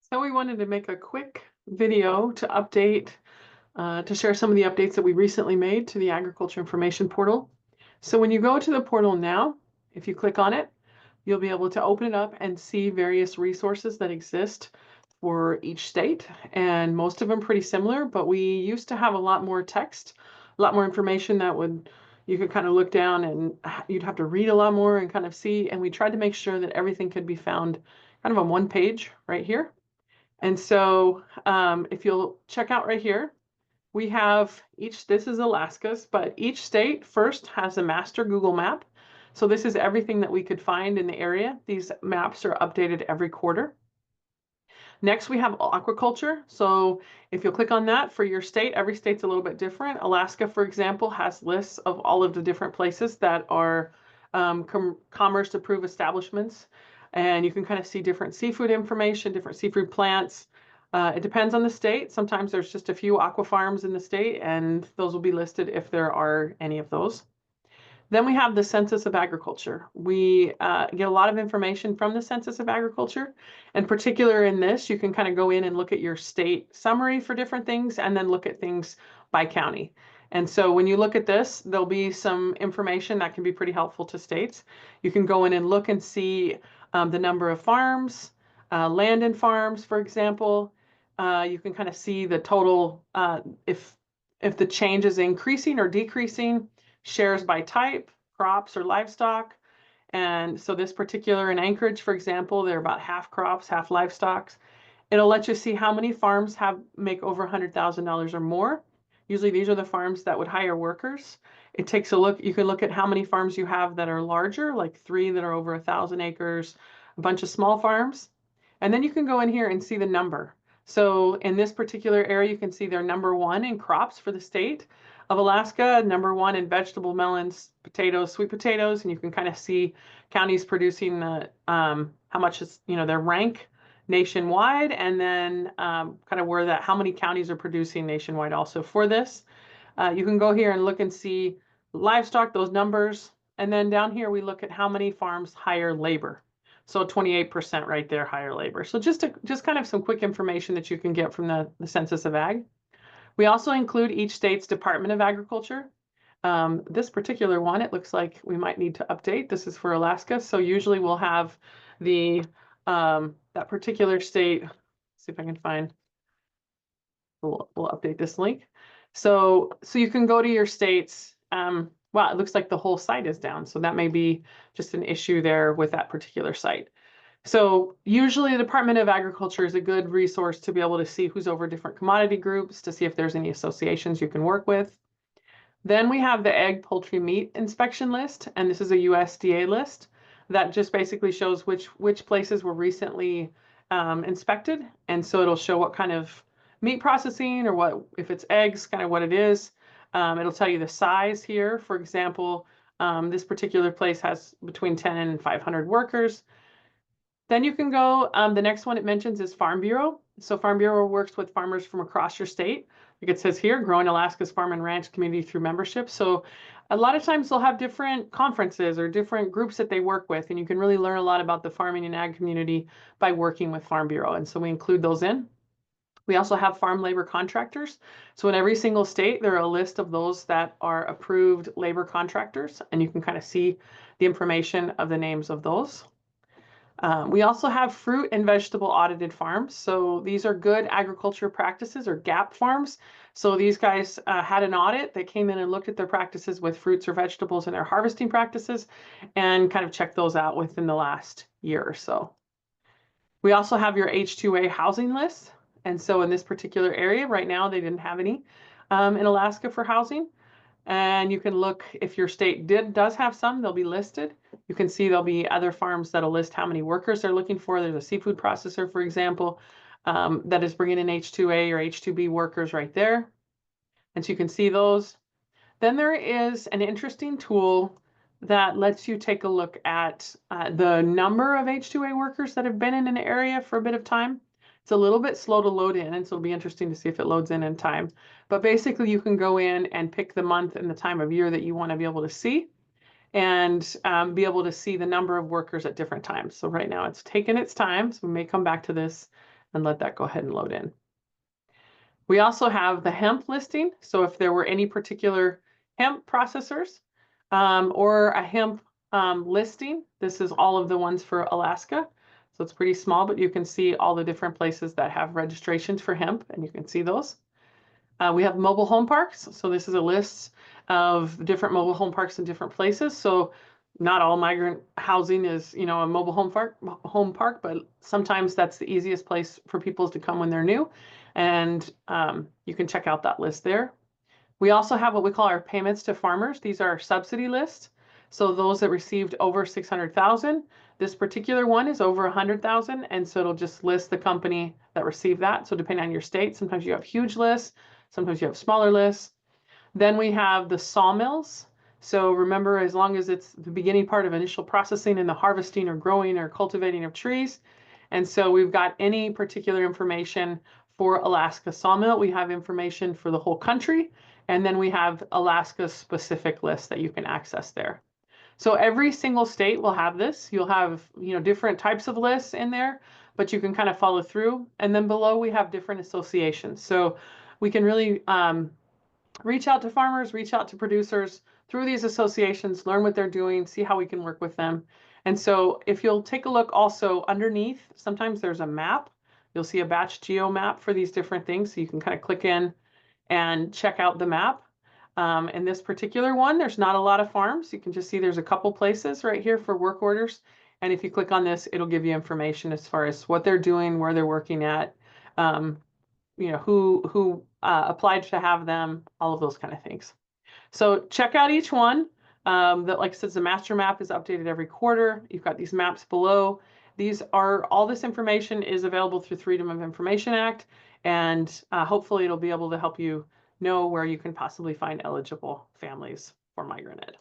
So we wanted to make a quick video to update, to share some of the updates that we recently made to the Agriculture Information Portal. So when you go to the portal now, if you click on it, you'll be able to open it up and see various resources that exist for each state. And most of them pretty similar, but we used to have a lot more text, a lot more information that you could kind of look down and you'd have to read a lot more and kind of see. And we tried to make sure that everything could be found kind of on one page right here. And so if you'll check out right here, we have this is Alaska's, but each state first has a master Google map. So this is everything that we could find in the area. These maps are updated every quarter. Next, we have aquaculture. So if you'll click on that for your state, every state's a little bit different. Alaska, for example, has lists of all of the different places that are commerce approved establishments. And you can kind of see different seafood information, different seafood plants. It depends on the state. Sometimes there's just a few aqua farms in the state, and those will be listed if there are any of those. Then we have the Census of Agriculture. We get a lot of information from the Census of Agriculture. In particular in this, you can kind of go in and look at your state summary for different things and then look at things by county. And so when you look at this, there'll be some information that can be pretty helpful to states. You can go in and look and see the number of farms, land and farms, for example. You can kind of see the total, if the change is increasing or decreasing, shares by type, crops or livestock. And so this particular in Anchorage, for example, they're about half crops, half livestock. It'll let you see how many farms make over $100,000 or more. Usually these are the farms that would hire workers. It takes a look, you can look at how many farms you have that are larger, like 3 that are over 1,000 acres, a bunch of small farms. And then you can go in here and see the number. So in this particular area, you can see they're number 1 in crops for the state of Alaska, number 1 in vegetable, melons, potatoes, sweet potatoes, and you can kind of see counties producing the how much is their rank nationwide, and then kind of how many counties are producing nationwide also for this. You can go here and look and see livestock, those numbers, and then down here we look at how many farms hire labor. So 28% right there hire labor. So just kind of some quick information that you can get from the Census of Ag. We also include each state's Department of Agriculture. This particular one, it looks like we might need to update. This is for Alaska. So usually we'll have that particular state. Let's see if I can find, we'll update this link. So you can go to your states. Wow, it looks like the whole site is down. So that may be just an issue there with that particular site. So usually the Department of Agriculture is a good resource to be able to see who's over different commodity groups, to see if there's any associations you can work with. Then we have the egg, poultry, meat inspection list, and this is a USDA list that just basically shows which places were recently inspected. And so it'll show what kind of meat processing, or if it's eggs, kind of what it is. It'll tell you the size here. For example, this particular place has between 10 and 500 workers. Then you can go, the next one it mentions is Farm Bureau. So Farm Bureau works with farmers from across your state. Like it says here, growing Alaska's farm and ranch community through membership. So a lot of times they'll have different conferences or different groups that they work with, and you can really learn a lot about the farming and ag community by working with Farm Bureau. And so we include those in. We also have farm labor contractors. So in every single state, there are a list of those that are approved labor contractors, and you can kind of see the information of the names of those. We also have fruit and vegetable audited farms. So these are good agriculture practices, or GAP farms. So these guys had an audit. They came in and looked at their practices with fruits or vegetables and their harvesting practices and kind of checked those out within the last year or so. We also have your H-2A housing list. And so in this particular area right now, they didn't have any in Alaska for housing. And you can look, if your state does have some, they'll be listed. You can see there'll be other farms that'll list how many workers they're looking for. There's a seafood processor, for example, that is bringing in H-2A or H-2B workers right there. And so you can see those. Then there is an interesting tool that lets you take a look at the number of H-2A workers that have been in an area for a bit of time. It's a little bit slow to load in, and so it'll be interesting to see if it loads in time. But basically, you can go in and pick the month and the time of year that you want to be able to see, and be able to see the number of workers at different times. So right now it's taken its time, so we may come back to this and let that go ahead and load in. We also have the hemp listing. So if there were any particular hemp processors or a hemp listing, this is all of the ones for Alaska. So it's pretty small, but you can see all the different places that have registrations for hemp, and you can see those. We have mobile home parks. So this is a list of different mobile home parks in different places. So not all migrant housing is, a mobile home park, but sometimes that's the easiest place for people to come when they're new. And you can check out that list there. We also have what we call our payments to farmers. These are our subsidy lists. So those that received over 600,000, this particular one is over 100,000. And so it'll just list the company that received that. So depending on your state, sometimes you have huge lists, sometimes you have smaller lists. Then we have the sawmills. So remember, as long as it's the beginning part of initial processing and the harvesting or growing or cultivating of trees. And so we've got any particular information for Alaska sawmill. We have information for the whole country. And then we have Alaska specific lists that you can access there. So every single state will have this. You'll have, different types of lists in there, but you can kind of follow through. And then below we have different associations. So we can really reach out to farmers, reach out to producers through these associations, learn what they're doing, see how we can work with them. And so if you'll take a look also underneath, sometimes there's a map. You'll see a batch geo map for these different things. So you can kind of click in and check out the map. In this particular one, there's not a lot of farms. You can just see there's a couple places right here for work orders. And if you click on this, it'll give you information as far as what they're doing, where they're working at, who applied to have them, all of those kind of things. So check out each one. That, like I said, the master map is updated every quarter. You've got these maps below. All this information is available through Freedom of Information Act, and hopefully it'll be able to help you know where you can possibly find eligible families for Migrant Ed.